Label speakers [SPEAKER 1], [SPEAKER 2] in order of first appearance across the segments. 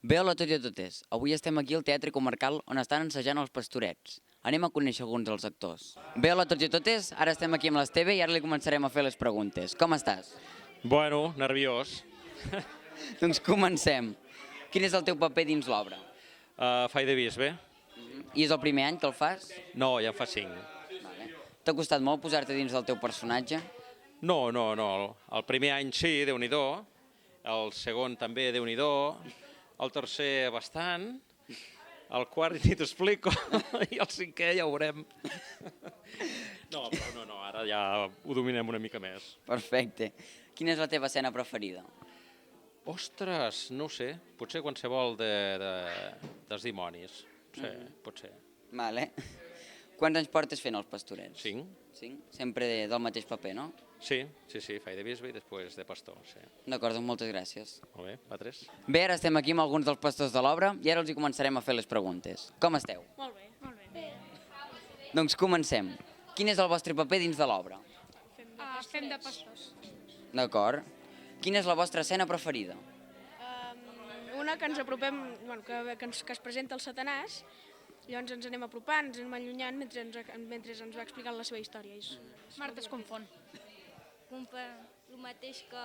[SPEAKER 1] Bé, hola a tots i a totes. Avui estem aquí al Teatre Comarcal on estan ensajant els Pastorets. Anem a conèixer alguns dels actors. Bé, hola a tots i a totes. Ara estem aquí amb l'Esteve i ara li començarem a fer les preguntes. Com estàs?
[SPEAKER 2] Bueno, nerviós.
[SPEAKER 1] Doncs comencem. Quin és el teu paper dins l'obra?
[SPEAKER 2] Fai de bisbe?
[SPEAKER 1] I és el primer any que el fas?
[SPEAKER 2] No, ja en fa 5.
[SPEAKER 1] Vale. T'ha costat molt posar-te dins del teu personatge?
[SPEAKER 2] No. El primer any sí, Déu-n'hi-do. El segon també, Déu-n'hi-do. El tercer, bastant. El quart, ni t'ho explico. I el cinquè ja ho veurem. No, però no, ara ja ho dominem una mica més.
[SPEAKER 1] Perfecte. Quina és la teva escena preferida?
[SPEAKER 2] Ostres, no ho sé. Potser qualsevol dels dimonis. Sí, potser.
[SPEAKER 1] Vale. Quants anys portes fent els Pastorets?
[SPEAKER 2] 5.
[SPEAKER 1] 5? Sempre del mateix paper, no?
[SPEAKER 2] Sí, fai de bisbe i després de pastor, sí.
[SPEAKER 1] D'acord, doncs moltes gràcies.
[SPEAKER 2] Molt bé, vosaltres?
[SPEAKER 1] Bé, ara estem aquí amb alguns dels pastors de l'obra i ara els hi començarem a fer les preguntes. Com esteu?
[SPEAKER 3] Molt bé, molt bé.
[SPEAKER 1] Doncs comencem. Quin és el vostre paper dins de l'obra?
[SPEAKER 3] Fem de pastors.
[SPEAKER 1] D'acord. Quina és la vostra escena preferida?
[SPEAKER 3] Una que ens apropem, bueno, que es presenta el Satanàs, llavors ens anem apropant, ens anem allunyant mentre ens va explicant la seva història.
[SPEAKER 4] Marta es confon. El mateix que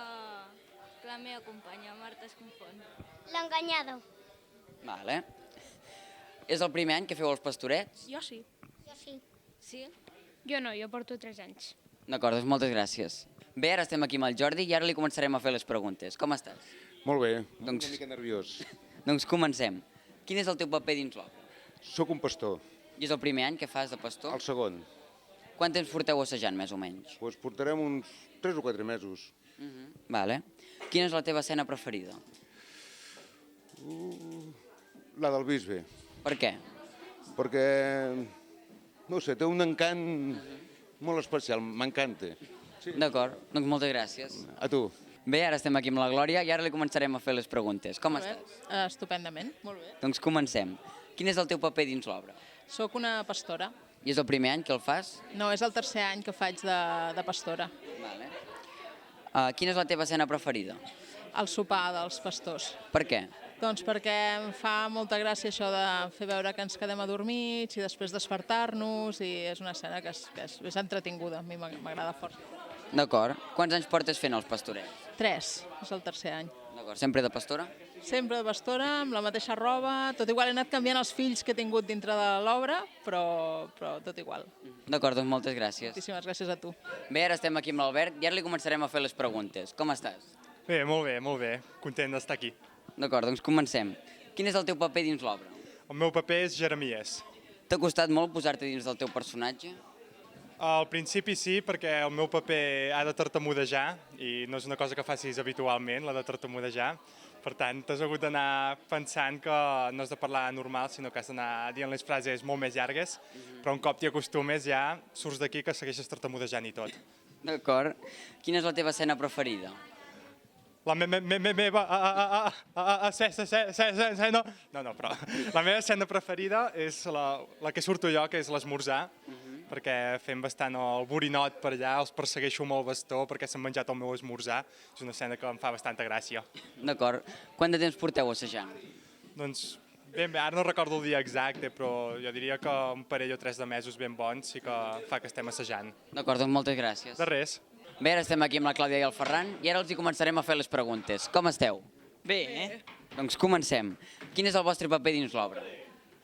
[SPEAKER 4] la meva companya, Marta es confon.
[SPEAKER 5] L'enganyada.
[SPEAKER 1] Vale. És el primer any que feu els Pastorets?
[SPEAKER 3] Jo sí.
[SPEAKER 5] Jo sí.
[SPEAKER 4] Sí?
[SPEAKER 3] Jo no, jo porto 3 anys.
[SPEAKER 1] D'acord, doncs moltes gràcies. Bé, ara estem aquí amb el Jordi i ara li començarem a fer les preguntes. Com estàs?
[SPEAKER 6] Molt bé,
[SPEAKER 1] Doncs-
[SPEAKER 6] una mica nerviós.
[SPEAKER 1] Doncs comencem. Quin és el teu paper dins l'obra?
[SPEAKER 6] Soc un pastor,
[SPEAKER 1] I és el primer any que fas de pastor?
[SPEAKER 6] el segon.
[SPEAKER 1] Quant temps porteu assajant, més o menys?
[SPEAKER 6] Doncs portarem uns 3 o 4 mesos.
[SPEAKER 1] Vale. Quina és la teva escena preferida?
[SPEAKER 6] La del bisbe,
[SPEAKER 1] Per què?
[SPEAKER 6] perquè, no sé, té un encant molt especial, m'encanta.
[SPEAKER 1] D'acord, doncs moltes gràcies.
[SPEAKER 6] A tu.
[SPEAKER 1] Bé, ara estem aquí amb la Glòria i ara li començarem a fer les preguntes. Com estàs?
[SPEAKER 7] Estupendament, molt bé.
[SPEAKER 1] Doncs comencem. Quin és el teu paper dins l'obra?
[SPEAKER 7] Soc una pastora.
[SPEAKER 1] I és el primer any que el fas?
[SPEAKER 7] No, és el tercer any que faig de pastora.
[SPEAKER 1] Vale. Quina és la teva escena preferida?
[SPEAKER 7] El sopar dels pastors.
[SPEAKER 1] Per què?
[SPEAKER 7] Doncs perquè em fa molta gràcia això de fer veure que ens quedem adormits i després despertar-nos, i és una escena que és entretinguda, a mi m'agrada força.
[SPEAKER 1] D'acord. Quants anys portes fent els pastorets?
[SPEAKER 7] 3, és el tercer any.
[SPEAKER 1] D'acord. Sempre de pastora?
[SPEAKER 7] Sempre de pastora, amb la mateixa roba, tot igual he anat canviant els fills que he tingut dintre de l'obra, però tot igual.
[SPEAKER 1] D'acord, doncs moltes gràcies.
[SPEAKER 7] Moltíssimes gràcies a tu.
[SPEAKER 1] Bé, ara estem aquí amb l'Albert i ara li començarem a fer les preguntes. Com estàs?
[SPEAKER 8] Bé, molt bé. Content d'estar aquí.
[SPEAKER 1] D'acord, doncs comencem. Quin és el teu paper dins l'obra?
[SPEAKER 8] El meu paper és Jeremies.
[SPEAKER 1] T'ha costat molt posar-te dins del teu personatge?
[SPEAKER 8] Al principi sí, perquè el meu paper ha de tartamudejar i no és una cosa que facis habitualment, la de tartamudejar. Per tant, t'has hagut d'anar pensant que no has de parlar normal, sinó que has d'anar dient les frases molt més llargues, però un cop t'hi acostumes ja surts d'aquí que segueixes tartamudejant i tot.
[SPEAKER 1] D'acord. Quina és la teva escena preferida?
[SPEAKER 8] La meva... No, però la meva escena preferida és la que surto jo, que és l'esmorzar, perquè fem bastant el borinot per allà, els persegueixo amb el bastó perquè s'han menjat el meu esmorzar. És una escena que em fa bastanta gràcia.
[SPEAKER 1] D'acord. Quant de temps porteu assajant?
[SPEAKER 8] Doncs bé, ara no recordo el dia exacte, però jo diria que un parell o 3 de mesos ben bons sí que fa que estem assajant.
[SPEAKER 1] D'acord, doncs moltes gràcies.
[SPEAKER 8] De res.
[SPEAKER 1] Bé, ara estem aquí amb la Clàudia i el Ferran i ara els hi començarem a fer les preguntes. Com esteu?
[SPEAKER 9] Bé,
[SPEAKER 1] Doncs comencem. Quin és el vostre paper dins l'obra?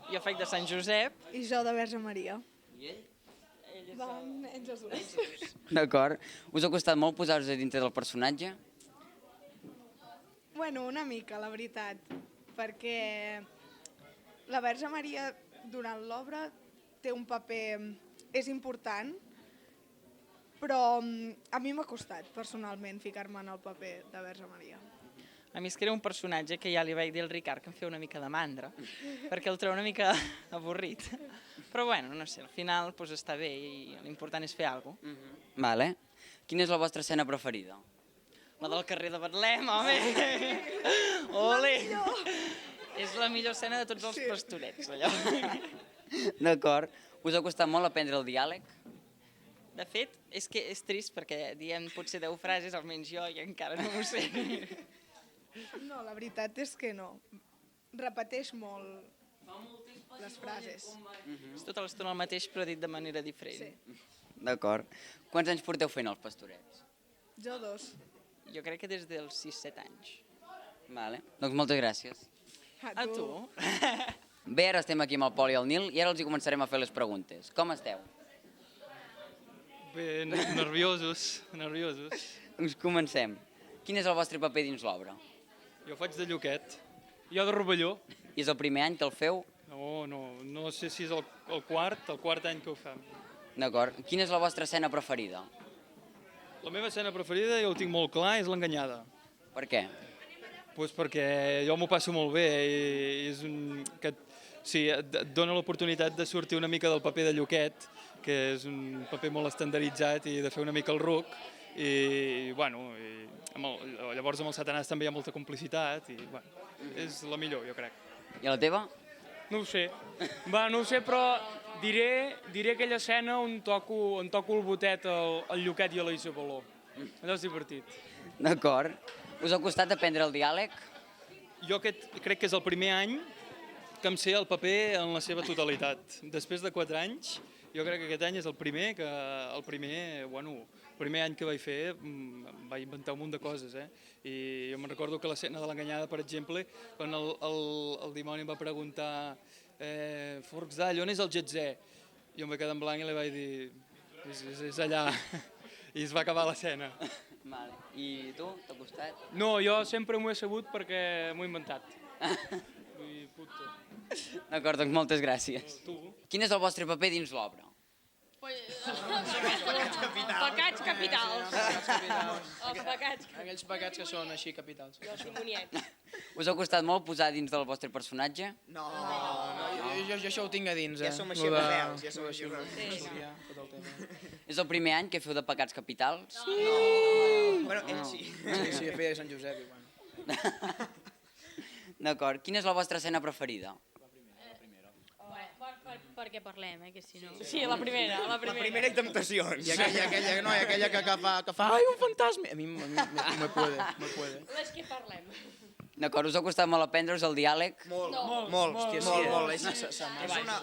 [SPEAKER 9] jo faig de Sant Josep.
[SPEAKER 3] I jo de Verge Maria.
[SPEAKER 1] I ell?
[SPEAKER 3] En Jesús.
[SPEAKER 1] D'acord. Us ha costat molt posar-vos dintre del personatge?
[SPEAKER 10] Bueno, una mica, la veritat, perquè la Verge Maria durant l'obra té un paper, és important, però a mi m'ha costat personalment ficar-me en el paper de Verge Maria.
[SPEAKER 9] A mi és que era un personatge que ja li vaig dir al Ricard que em feia una mica de mandra, perquè el trobo una mica avorrit. Però bueno, no sé, al final doncs, està bé i l'important és fer alguna cosa.
[SPEAKER 1] Vale. Quina és la vostra escena preferida?
[SPEAKER 9] La del carrer de Betlem, home! Ole! És la millor escena de tots els pastorets, allò.
[SPEAKER 1] D'acord. Us ha costat molt aprendre el diàleg?
[SPEAKER 9] De fet, és que és trist perquè diem potser 10 frases, almenys jo, i encara no ho sé.
[SPEAKER 10] No, la veritat és que no. repeteix molt les frases.
[SPEAKER 9] És tota l'estona el mateix però dit de manera diferent.
[SPEAKER 10] Sí.
[SPEAKER 1] D'acord. Quants anys porteu fent els pastorets?
[SPEAKER 10] Jo 2.
[SPEAKER 9] Jo crec que des dels 6-7 anys.
[SPEAKER 1] Vale. Doncs moltes gràcies.
[SPEAKER 9] A tu?
[SPEAKER 1] Bé, ara estem aquí amb el Pol i el Nil i ara els hi començarem a fer les preguntes. Com esteu?
[SPEAKER 5] Bé, nerviosos.
[SPEAKER 1] Doncs comencem. Quin és el vostre paper dins l'obra?
[SPEAKER 5] Jo faig de Lluquet. Jo de Rovelló.
[SPEAKER 1] I és el primer any que el feu?
[SPEAKER 5] No sé si és el quart any que ho fem.
[SPEAKER 1] D'acord. Quina és la vostra escena preferida?
[SPEAKER 5] La meva escena preferida, jo ho tinc molt clar, és l'enganyada.
[SPEAKER 1] Per què?
[SPEAKER 5] Pues perquè jo m'ho passo molt bé i et dona l'oportunitat de sortir una mica del paper de Lluquet, que és un paper molt estandarditzat i de fer una mica el ruc. I, llavors amb el Satanàs també hi ha molta complicitat i, és la millor, jo crec.
[SPEAKER 1] I la teva?
[SPEAKER 11] No ho sé. No ho sé, però diré aquella escena on toco el botet al Lluquet i a la Isabeló. Allò és divertit.
[SPEAKER 1] D'acord. Us ha costat aprendre el diàleg?
[SPEAKER 5] Jo crec que és el primer any que em sé el paper en la seva totalitat. Després de 4 anys, jo crec que aquest any és el primer any que vaig fer, vaig inventar un munt de coses, I jo me'n recordo que l'escena de l'enganyada, per exemple, quan el dimoni em va preguntar Forcs d'all, on és el Getzè? Jo em vaig quedar en blanc i li vaig dir és allà. I es va acabar l'escena.
[SPEAKER 1] Vale. I tu, t'ha costat?
[SPEAKER 11] No, jo sempre m'ho he sabut perquè m'ho he inventat.
[SPEAKER 1] D'acord, doncs moltes gràcies.
[SPEAKER 11] Tu?
[SPEAKER 1] Quin és el vostre paper dins l'obra?
[SPEAKER 12] Pecats capitals.
[SPEAKER 13] Aquells pecats que són així capitals.
[SPEAKER 12] Jo soc moniet.
[SPEAKER 1] Us ha costat molt posar dins del vostre personatge?
[SPEAKER 13] No, jo això ho tinc a dins.
[SPEAKER 14] Ja som així rebels, ja som així
[SPEAKER 13] rebels.
[SPEAKER 1] És el primer any que feu de pecats capitals?
[SPEAKER 13] Sí!
[SPEAKER 14] Bueno, ell sí.
[SPEAKER 13] Sí, feia de Sant Josep.
[SPEAKER 1] D'acord. Quina és la vostra escena preferida?
[SPEAKER 4] Perquè parlem, que si no...
[SPEAKER 12] Sí, la primera.
[SPEAKER 14] La primera i temptacions.
[SPEAKER 13] I aquella que fa ai, un fantasma. A mi me puede.
[SPEAKER 12] Les que parlem.
[SPEAKER 1] D'acord, us ha costat molt aprendre's el diàleg?
[SPEAKER 14] Molt. És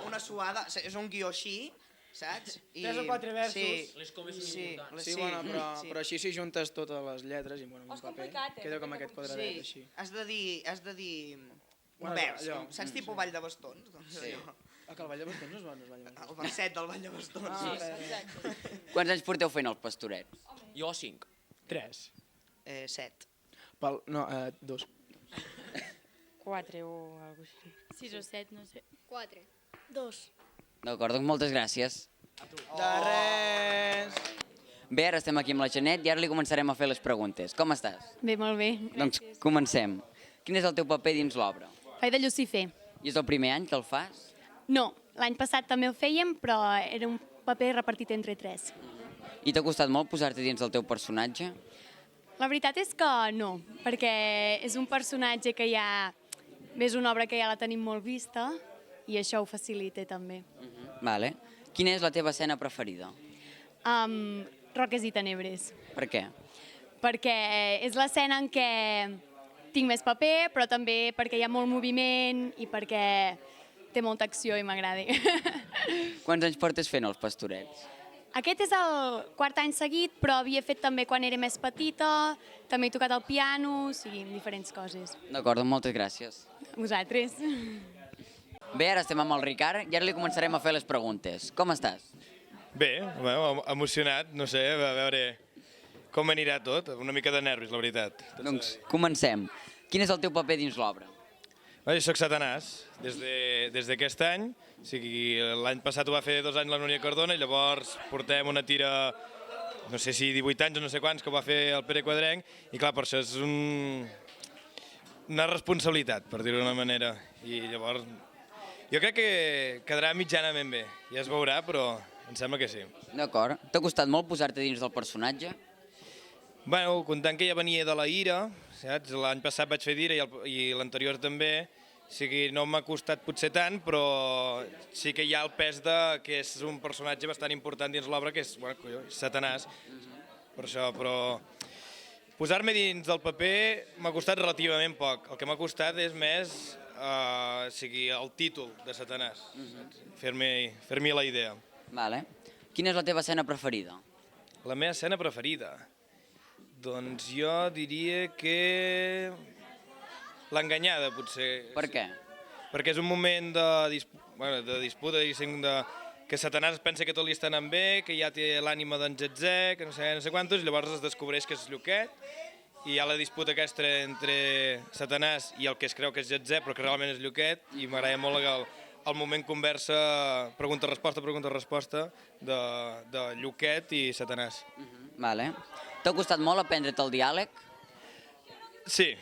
[SPEAKER 14] una suada, és un guió així, saps?
[SPEAKER 11] 3 o 4 versos.
[SPEAKER 14] Sí,
[SPEAKER 13] però així si juntes totes les lletres i un paper, queda com aquest quadradet així.
[SPEAKER 14] Has de dir un vers, saps tipus Vall de Bastons?
[SPEAKER 13] Sí. Que el Vall de Bastons no es balla més.
[SPEAKER 14] El verset del Vall de Bastons.
[SPEAKER 1] Quants anys porteu fent els pastorets?
[SPEAKER 13] Jo 5.
[SPEAKER 11] 3.
[SPEAKER 14] 7.
[SPEAKER 13] 2.
[SPEAKER 12] 4 o alguna cosa així.
[SPEAKER 4] 6 o 7, no sé.
[SPEAKER 12] 4.
[SPEAKER 4] 2.
[SPEAKER 1] D'acord, doncs moltes gràcies.
[SPEAKER 13] De res.
[SPEAKER 1] Bé, ara estem aquí amb la Janet i ara li començarem a fer les preguntes. Com estàs?
[SPEAKER 15] Bé, molt bé.
[SPEAKER 1] Doncs comencem. Quin és el teu paper dins l'obra?
[SPEAKER 15] Faig de Lucifer.
[SPEAKER 1] I és el primer any que el fas?
[SPEAKER 15] No, l'any passat també el fèiem, però era un paper repartit entre 3.
[SPEAKER 1] I t'ha costat molt posar-te dins del teu personatge?
[SPEAKER 15] La veritat és que no, perquè és un personatge que ja... És una obra que ja la tenim molt vista i això ho facilita també.
[SPEAKER 1] Vale. Quina és la teva escena preferida?
[SPEAKER 15] Roques i tenebres.
[SPEAKER 1] Per què?
[SPEAKER 15] Perquè és l'escena en què tinc més paper, però també perquè hi ha molt moviment i perquè té molta acció i m'agrada.
[SPEAKER 1] Quants anys portes fent els pastorets?
[SPEAKER 15] Aquest és el 4 any seguit, però havia fet també quan era més petita, també he tocat el piano, o sigui, diferents coses.
[SPEAKER 1] D'acord, doncs moltes gràcies.
[SPEAKER 15] A vosaltres.
[SPEAKER 1] Bé, ara estem amb el Ricard i ara li començarem a fer les preguntes. Com estàs?
[SPEAKER 16] Bé, emocionat, no sé, a veure com anirà tot. Una mica de nervis, la veritat.
[SPEAKER 1] Doncs comencem. Quin és el teu paper dins l'obra?
[SPEAKER 16] Jo soc Satanàs des d'aquest any. O sigui, l'any passat ho va fer 2 anys la Núria Cardona i llavors portem una tira, no sé si 18 anys o no sé quants, que ho va fer el Pere Quadrenc. I clar, per això és una responsabilitat, per dir-ho d'una manera. I llavors jo crec que quedarà mitjanament bé. Ja es veurà, però em sembla que sí.
[SPEAKER 1] D'acord. T'ha costat molt posar-te dins del personatge?
[SPEAKER 16] Bueno, comptant que ja venia de la ira, saps? L'any passat vaig fer d'ira i l'anterior també, o sigui, no m'ha costat potser tant, però sí que hi ha el pes que és un personatge bastant important dins l'obra, que és, bueno, Satanàs, per això, però posar-me dins del paper m'ha costat relativament poc. El que m'ha costat és més sigui el títol de Satanàs, fer-m'hi la idea.
[SPEAKER 1] Vale. Quina és la teva escena preferida?
[SPEAKER 16] La meva escena preferida? Doncs jo diria que l'enganyada, potser.
[SPEAKER 1] Per què?
[SPEAKER 16] Perquè és un moment de disputa, que Satanàs pensa que tot li està anant bé, que ja té l'ànima d'en Zetzé, que no sé quantos, i llavors es descobreix que és Lluquet, i hi ha la disputa aquesta entre Satanàs i el que es creu que és Zetzé, però que realment és Lluquet, i m'agrada molt el moment conversa, pregunta-resposta, de Lluquet i Satanàs.
[SPEAKER 1] Vale. T'ha costat molt aprendre't el diàleg?
[SPEAKER 16] Sí,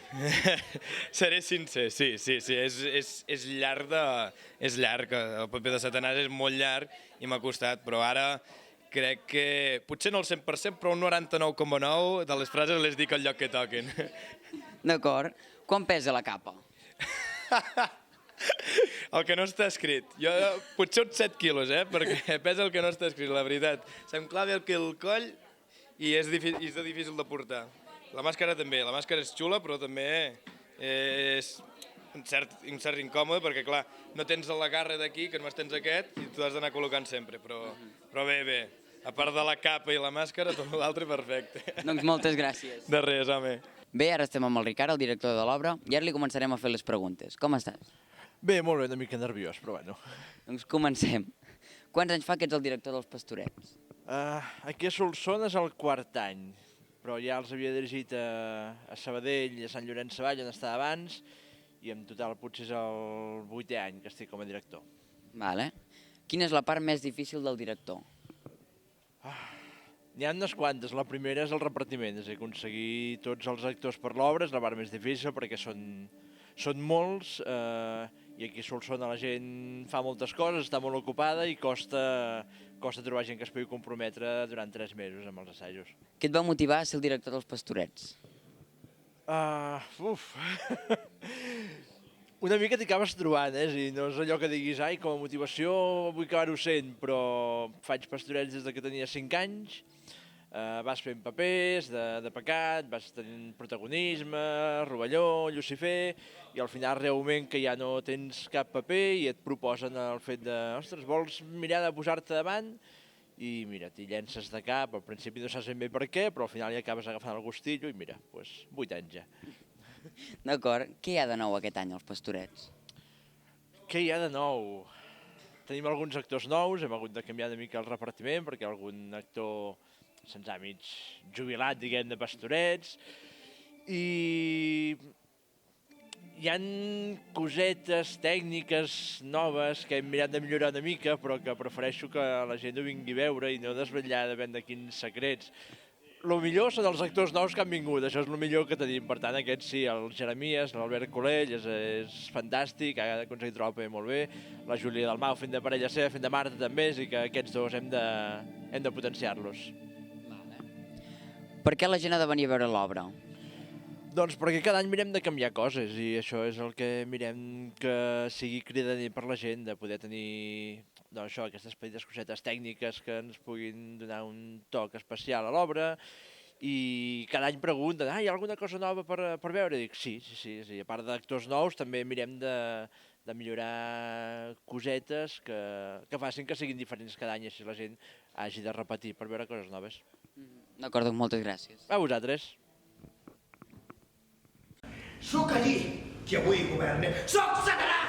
[SPEAKER 16] seré sincer, sí, és llarg, el paper de Satanàs és molt llarg i m'ha costat, però ara crec que, potser no el 100%, però un 99,9% de les frases les dic al lloc que toquen.
[SPEAKER 1] D'acord. Quan pesa la capa?
[SPEAKER 16] El que no està escrit. Jo potser uns 7 quilos, perquè pesa el que no està escrit, la veritat. Se'm clava aquí el coll i és difícil de portar. La màscara també, la màscara és xula, però també és un cert incòmode, perquè clar, no tens la garra d'aquí, que només tens aquest, i tu has d'anar col·locant sempre, però bé, a part de la capa i la màscara, tot l'altre perfecte.
[SPEAKER 1] Doncs moltes gràcies.
[SPEAKER 16] De res, home.
[SPEAKER 1] Bé, ara estem amb el Ricard, el director de l'obra, i ara li començarem a fer les preguntes. Com estàs?
[SPEAKER 17] Bé, molt bé, una mica nerviós, però bueno.
[SPEAKER 1] Doncs comencem. Quants anys fa que ets el director dels Pastorets?
[SPEAKER 17] Aquí a Solsona és el 4 any, però ja els havia dirigit a Sabadell i a Sant Llorenç Savall, on estava abans, i en total potser és el 8è any que estic com a director.
[SPEAKER 1] Vale. Quina és la part més difícil del director?
[SPEAKER 17] N'hi ha unes quantes. La primera és el repartiment, és a dir, aconseguir tots els actors per l'obra és la part més difícil perquè són molts i aquí a Solsona la gent fa moltes coses, està molt ocupada i costa trobar gent que es pugui comprometre durant 3 mesos amb els assajos.
[SPEAKER 1] Què et va motivar a ser el director dels Pastorets?
[SPEAKER 17] Una mica t'hi acabes trobant, no és allò que diguis, ai, com a motivació vull acabar-ho sent, però faig Pastorets des que tenia 5 anys, vas fent papers de pecat, vas tenint protagonisme, Rovelló, Lucifer, i al final realment que ja no tens cap paper i et proposen el fet de, ostres, vols mirar de posar-te davant? I mira, t'hi llences de cap, al principi no saps ben bé per què, però al final ja acabes agafant el gustillo i mira, 8 anys ja.
[SPEAKER 1] D'acord. Què hi ha de nou aquest any als Pastorets?
[SPEAKER 17] Què hi ha de nou? Tenim alguns actors nous, hem hagut de canviar una mica el repartiment perquè algun actor se'ns ha mig jubilat, diguem, de Pastorets, i hi ha cosetes tècniques noves que hem mirat de millorar una mica, però que prefereixo que la gent ho vingui a veure i no desvetllar de vendre quins secrets. El millor són els actors nous que han vingut, això és el millor que tenim. Per tant, aquest sí, el Jeremies, l'Albert Colell, és fantàstic, ha aconseguit trobar el paper molt bé. La Júlia Dalmau fent de parella seva, fent de Marta també, i que aquests dos hem de potenciar-los.
[SPEAKER 1] Per què la gent ha de venir a veure l'obra?
[SPEAKER 17] Doncs perquè cada any mirem de canviar coses i això és el que mirem que sigui cridaner per la gent, de poder tenir aquestes petites cosetes tècniques que ens puguin donar un toc especial a l'obra i cada any pregunten, hi ha alguna cosa nova per veure? I dic, sí, a part d'actors nous també mirem de millorar cosetes que facin que siguin diferents cada any i així la gent hagi de repetir per veure coses noves.
[SPEAKER 1] D'acord, doncs moltes gràcies.
[SPEAKER 17] A vosaltres.
[SPEAKER 18] Sóc allí, qui avui governa. Sóc Satanàs!